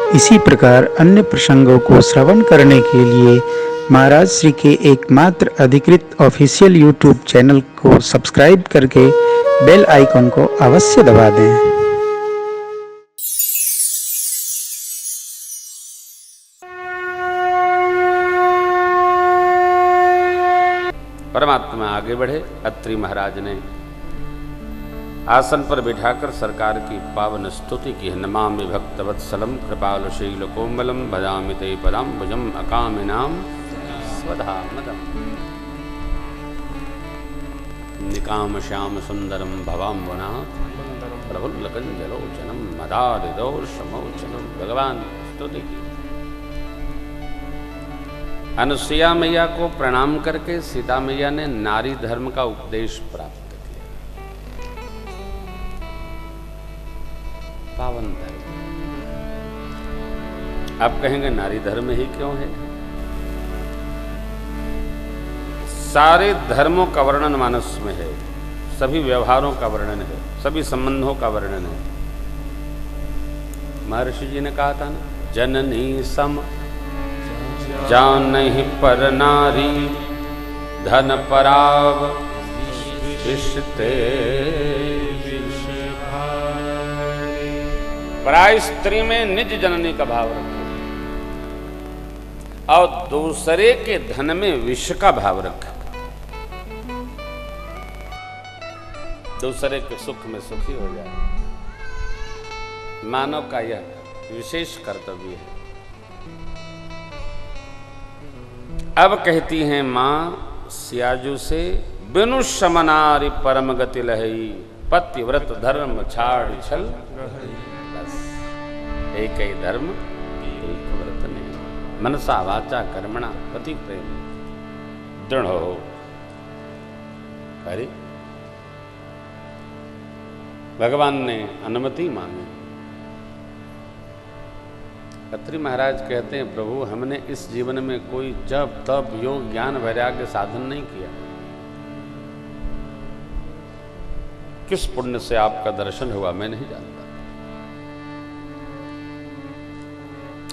इसी प्रकार अन्य प्रसंगों को श्रवण करने के लिए महाराज श्री के एकमात्र अधिकृत ऑफिशियल यूट्यूब चैनल को सब्सक्राइब करके बेल आइकन को अवश्य दबा दें। परमात्मा आगे बढ़े। अत्रि महाराज ने आसन पर बिठाकर सरकार की पावन स्तुति की। नमामि भक्तवत्सलम कृपालु शील कोमलम भजामि ते पदाम्बुजम अकामिनाम स्वधामदम निकाम श्याम सुंदरम भवाम्बुनाथ प्रफुल्लकंजलोचनम मदादिदोषमोचनम। भगवान स्तुति की। अनुसुईया मैया को प्रणाम करके सीता मैया ने नारी धर्म का उपदेश प्राप्त किया। पावन धर्म। आप कहेंगे नारी धर्म ही क्यों है? सारे धर्मों का वर्णन मानस में है, सभी व्यवहारों का वर्णन है, सभी संबंधों का वर्णन है। महर्षि जी ने कहा था ना, जननी सम जानहि पर नारी धन पराव विषते। पराय स्त्री में निज जननी का भाव रखो और दूसरे के धन में विष का भाव रखो। दूसरे के सुख में सुखी हो जाए, मानव का यह विशेष कर्तव्य है। अब कहती हैं मां सियाजू से, बिनु समनारी परम गति लहई पतिव्रत धर्म छाड़ छल। बस एक ही धर्म एक व्रत ने मनसा वाचा कर्मणा पति प्रेम दृढ़ हो। अरे भगवान ने अनुमति मांगी। अत्रि महाराज कहते हैं, प्रभु हमने इस जीवन में कोई जप तप योग ज्ञान वैराग्य साधन नहीं किया, किस पुण्य से आपका दर्शन हुआ मैं नहीं जानता।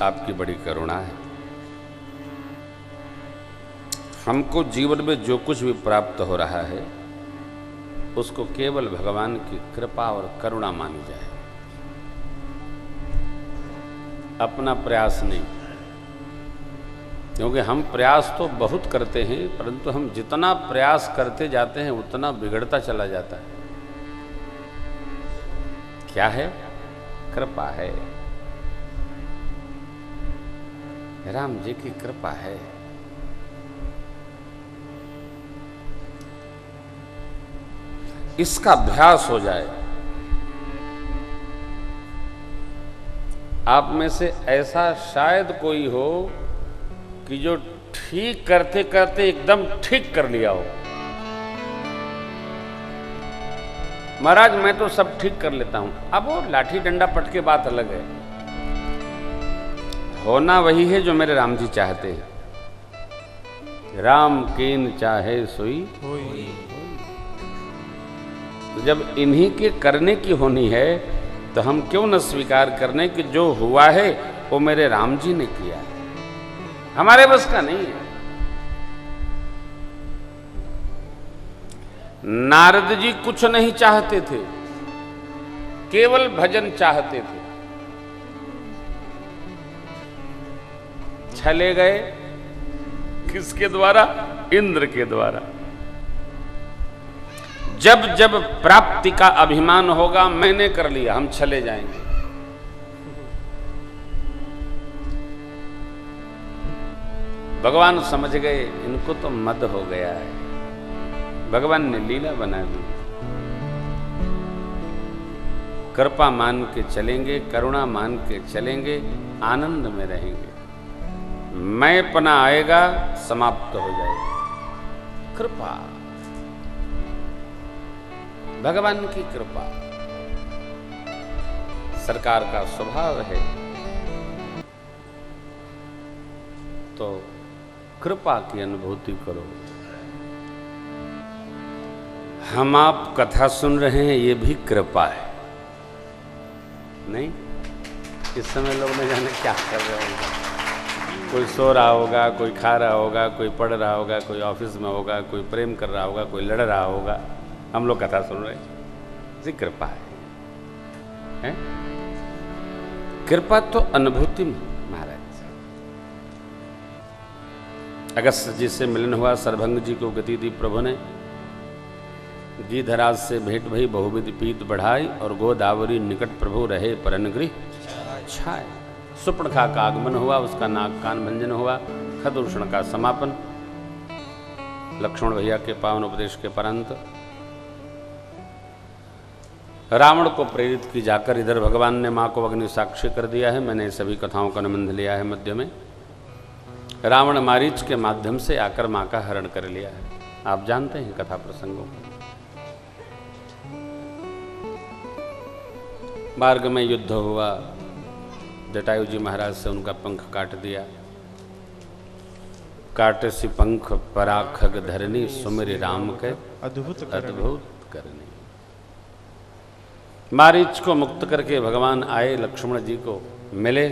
आपकी बड़ी करुणा है। हमको जीवन में जो कुछ भी प्राप्त हो रहा है उसको केवल भगवान की कृपा और करुणा मानी जाए, अपना प्रयास नहीं। क्योंकि हम प्रयास तो बहुत करते हैं, परंतु हम जितना प्रयास करते जाते हैं उतना बिगड़ता चला जाता है। क्या है? कृपा है, राम जी की कृपा है। इसका अभ्यास हो जाए। आप में से ऐसा शायद कोई हो कि जो ठीक करते करते एकदम ठीक कर लिया हो। महाराज मैं तो सब ठीक कर लेता हूं। अब वो लाठी डंडा पट के बात अलग है, होना वही है जो मेरे राम जी चाहते हैं। राम कीन चाहे सोई होई। जब इन्हीं के करने की होनी है तो हम क्यों न स्वीकार करने कि जो हुआ है वो मेरे राम जी ने किया है, हमारे बस का नहीं है। नारद जी कुछ नहीं चाहते थे, केवल भजन चाहते थे। चले गए किसके द्वारा? इंद्र के द्वारा। जब जब प्राप्ति का अभिमान होगा, मैंने कर लिया, हम चले जाएंगे। भगवान समझ गए इनको तो मद हो गया है। भगवान ने लीला बना दी। कृपा मान के चलेंगे, करुणा मान के चलेंगे, आनंद में रहेंगे। मैंपना आएगा, समाप्त हो जाएगा। कृपा, भगवान की कृपा सरकार का स्वभाव है। तो कृपा की अनुभूति करो। हम आप कथा सुन रहे हैं, ये भी कृपा है नहीं? इस समय लोग न जाने क्या कर रहे होंगे, कोई सो रहा होगा, कोई खा रहा होगा, कोई पढ़ रहा होगा, कोई ऑफिस में होगा, कोई प्रेम कर रहा होगा, कोई लड़ रहा होगा। हम लोग कथा सुन रहे हैं। जी कृपा है? कृपा तो अनुभूति में महाराज। अगस्त जी से मिलन हुआ, सरभंग जी को गति दी प्रभु ने, गिधराज से भेंट भई, बहुविध पीत बढ़ाई, और गोदावरी निकट प्रभु रहे परनगृह छाए। सुपर्णखा का आगमन हुआ, उसका नाग कान भंजन हुआ, खदूषण का समापन, लक्ष्मण भैया के पावन उपदेश के परंत रावण को प्रेरित की जाकर इधर भगवान ने माँ को अग्नि साक्षी कर दिया है। मैंने सभी कथाओं का निबंध लिया है मध्य में। रावण मारीच के माध्यम से आकर माँ का हरण कर लिया है। आप जानते हैं कथा प्रसंगों को। मार्ग में युद्ध हुआ, जटायु जी महाराज से उनका पंख काट दिया। काटे सी पंख पराखग धरनी, सुमिर राम के अद्भुत करनी। मारीच को मुक्त करके भगवान आए, लक्ष्मण जी को मिले।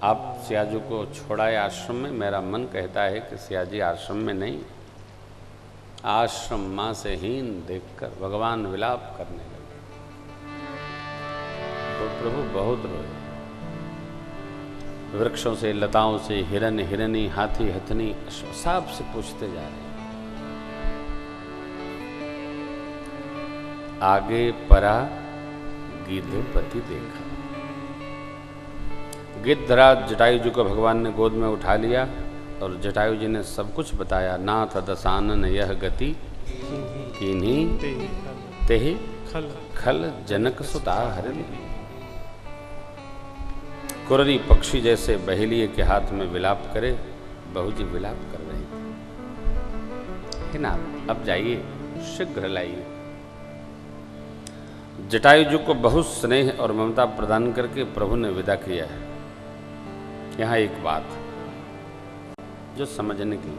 आप सियाजू को छोड़ाए आश्रम में। मेरा मन कहता है कि सियाजी आश्रम में नहीं, आश्रम माँ से हीन देखकर भगवान विलाप करने लगे। तो प्रभु बहुत रोए। वृक्षों से, लताओं से, हिरन हिरनी, हाथी हथनी, सब से पूछते जा रहे हैं। आगे परा गिद्धपति देखा। गिद्धराज जटायु जी को भगवान ने गोद में उठा लिया और जटायु जी ने सब कुछ बताया। नाथ दसानन यह गति किन्हीं तेहि खल जनक सुता हरनी। कुररी पक्षी जैसे बहेलिए के हाथ में विलाप करे, बहू जी विलाप कर रही थी। ना अब जाइए, शीघ्र लाइए। जटायु जी को बहुत स्नेह और ममता प्रदान करके प्रभु ने विदा किया है। यहाँ एक बात जो समझने की,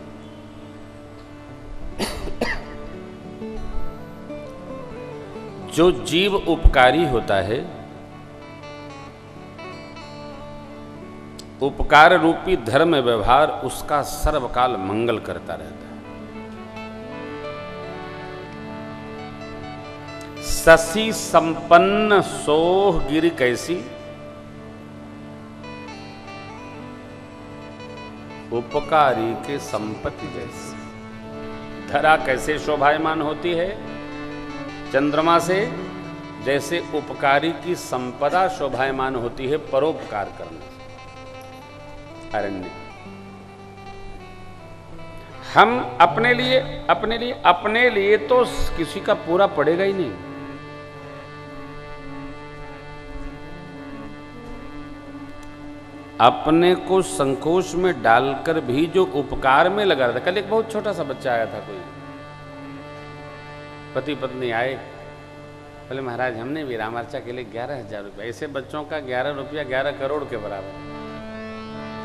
जो जीव उपकारी होता है, उपकार रूपी धर्म व्यवहार उसका सर्वकाल मंगल करता रहता है। शशि संपन्न सोह गिर कैसी, उपकारी के संपत्ति जैसी। धरा कैसे शोभायमान होती है? चंद्रमा से। जैसे उपकारी की संपदा शोभायमान होती है परोपकार करने से। अरण्य हम अपने लिए तो किसी का पूरा पड़ेगा ही नहीं। अपने को संकोच में डालकर भी जो उपकार में लगा रहा था। कल एक बहुत छोटा सा बच्चा आया था, कोई पति पत्नी आए, बोले महाराज हमने भी रामार्चा के लिए 11,000 रुपया। ऐसे बच्चों का 11 रुपया 11 करोड़ के बराबर।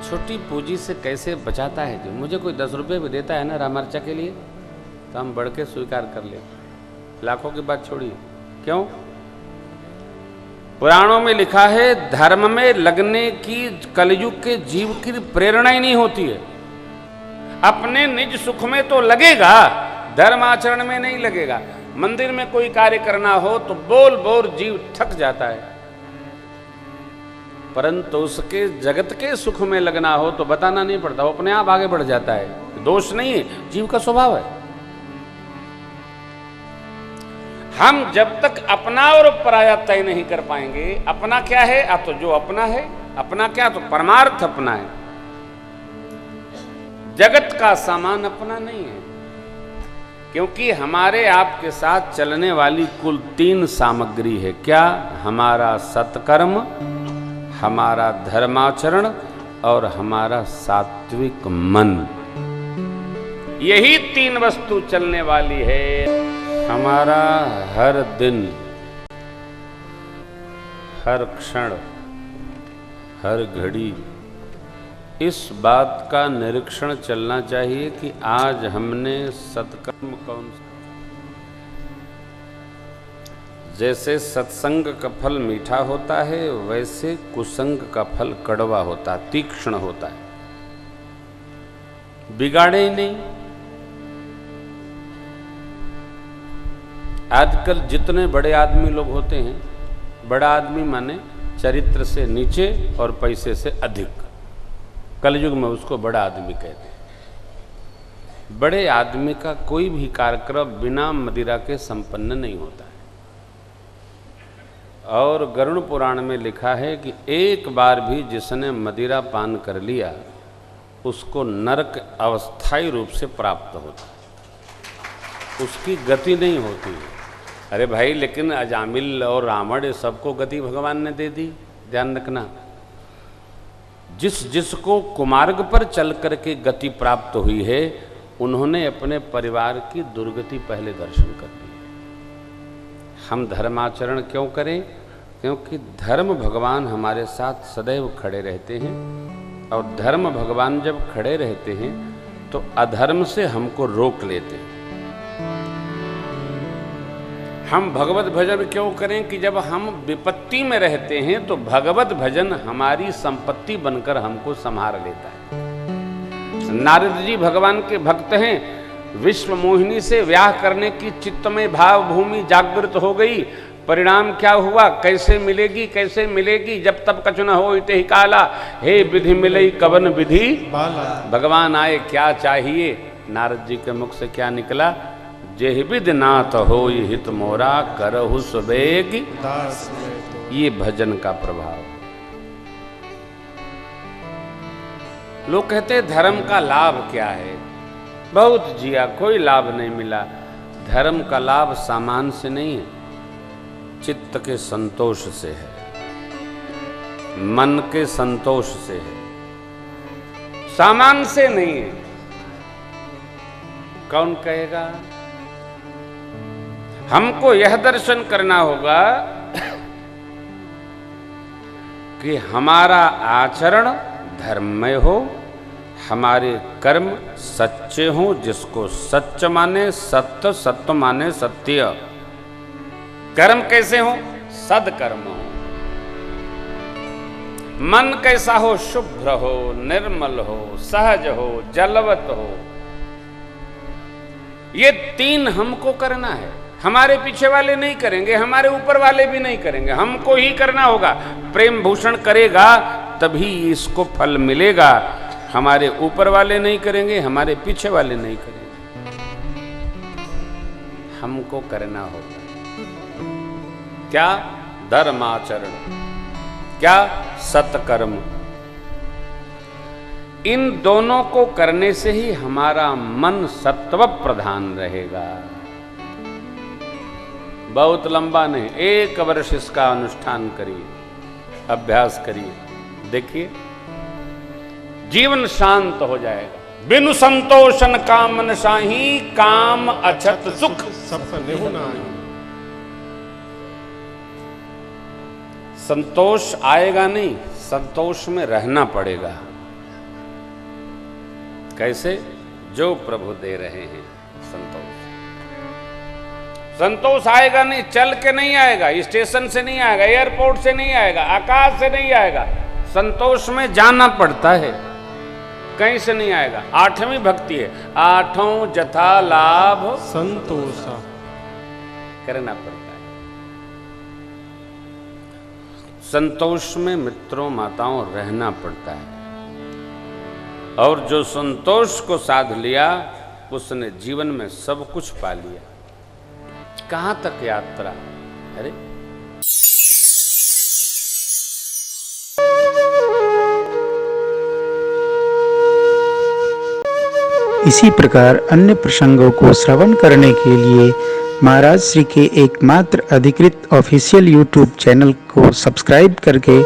छोटी पूंजी से कैसे बचाता है जो। मुझे कोई 10 रुपये भी देता है ना रामार्चा के लिए, तो हम बढ़ के स्वीकार कर लेते। लाखों की बात छोड़िए। क्यों? पुराणों में लिखा है धर्म में लगने की कलयुग के जीव की प्रेरणा ही नहीं होती है। अपने निज सुख में तो लगेगा, धर्म आचरण में नहीं लगेगा। मंदिर में कोई कार्य करना हो तो बोल बोल जीव थक जाता है, परंतु उसके जगत के सुख में लगना हो तो बताना नहीं पड़ता, वो अपने आप आगे बढ़ जाता है। दोष नहीं है, जीव का स्वभाव है। हम जब तक अपना और पराया तय नहीं कर पाएंगे, अपना क्या है, तो जो अपना है, अपना क्या, तो परमार्थ अपना है। जगत का सामान अपना नहीं है, क्योंकि हमारे आपके साथ चलने वाली कुल 3 सामग्री है। क्या? हमारा सत्कर्म, हमारा धर्माचरण और हमारा सात्विक मन। यही 3 वस्तु चलने वाली है। हमारा हर दिन, हर क्षण, हर घड़ी इस बात का निरीक्षण चलना चाहिए कि आज हमने सत्कर्म कौन सा। जैसे सत्संग का फल मीठा होता है, वैसे कुसंग का फल कड़वा होता, तीक्ष्ण होता है, बिगाड़े ही नहीं। आजकल जितने बड़े आदमी लोग होते हैं, बड़ा आदमी माने चरित्र से नीचे और पैसे से अधिक, कलयुग में उसको बड़ा आदमी कहते हैं। बड़े आदमी का कोई भी कार्यक्रम बिना मदिरा के संपन्न नहीं होता है। और गरुड़ पुराण में लिखा है कि एक बार भी जिसने मदिरा पान कर लिया उसको नरक अस्थायी रूप से प्राप्त होता है, उसकी गति नहीं होती। अरे भाई, लेकिन अजामिल और रावण ये सबको गति भगवान ने दे दी, ध्यान रखना। जिसको कुमार्ग पर चल करके गति प्राप्त हुई है, उन्होंने अपने परिवार की दुर्गति पहले दर्शन कर ली। हम धर्माचरण क्यों करें? क्योंकि धर्म भगवान हमारे साथ सदैव खड़े रहते हैं, और धर्म भगवान जब खड़े रहते हैं तो अधर्म से हमको रोक लेते हैं। हम भगवत भजन क्यों करें? कि जब हम विपत्ति में रहते हैं तो भगवत भजन हमारी संपत्ति बनकर हमको संभाल लेता है। नारद जी भगवान के भक्त हैं। विश्व मोहिनी से व्याह करने की चित्त में भाव भूमि जागृत हो गई। परिणाम क्या हुआ? कैसे मिलेगी, कैसे मिलेगी? जब तब कछु न हो इते ही काला, हे विधि मिलई कवन विधि भगवान आए क्या चाहिए? नारद जी के मुख से क्या निकला? जेहि विधि नाथ होई हित मोरा करहु सुबेग। ये भजन का प्रभाव। लोग कहते हैं धर्म का लाभ क्या है? बहुत जिया, कोई लाभ नहीं मिला। धर्म का लाभ सामान से नहीं है, चित्त के संतोष से है, मन के संतोष से है, सामान से नहीं है। कौन कहेगा? हमको यह दर्शन करना होगा कि हमारा आचरण धर्ममय हो, हमारे कर्म सच्चे हों, जिसको सच माने सत्य, सत्य माने सत्य। कर्म कैसे हो? सदकर्म हो। मन कैसा हो? शुभ्र हो, निर्मल हो, सहज हो, जलवत हो। ये तीन हमको करना है। हमारे पीछे वाले नहीं करेंगे, हमारे ऊपर वाले भी नहीं करेंगे, हमको ही करना होगा। प्रेम भूषण करेगा तभी इसको फल मिलेगा। हमारे ऊपर वाले नहीं करेंगे, हमारे पीछे वाले नहीं करेंगे, हमको करना होगा। क्या? धर्माचरण। क्या? सत्कर्म। इन दोनों को करने से ही हमारा मन सत्व प्रधान रहेगा। बहुत लंबा नहीं, 1 वर्ष इसका अनुष्ठान करिए, अभ्यास करिए, देखिए जीवन शांत हो जाएगा। बिनु संतोषन कामन साही, काम अछत सुख सपने होना। संतोष आएगा नहीं, संतोष में रहना पड़ेगा। कैसे? जो प्रभु दे रहे हैं संतोष। संतोष आएगा नहीं, चल के नहीं आएगा, स्टेशन से नहीं आएगा, एयरपोर्ट से नहीं आएगा, आकाश से नहीं आएगा। संतोष में जाना पड़ता है, कहीं से नहीं आएगा। 8वीं भक्ति है, 8 जथा लाभ संतोष करना पड़ता है। संतोष में मित्रों माताओं रहना पड़ता है। और जो संतोष को साध लिया उसने जीवन में सब कुछ पा लिया। कहां तक यात्रा? अरे इसी प्रकार अन्य प्रसंगों को श्रवण करने के लिए महाराज श्री के एकमात्र अधिकृत ऑफिशियल यूट्यूब चैनल को सब्सक्राइब करके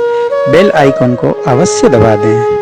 बेल आइकन को अवश्य दबा दें।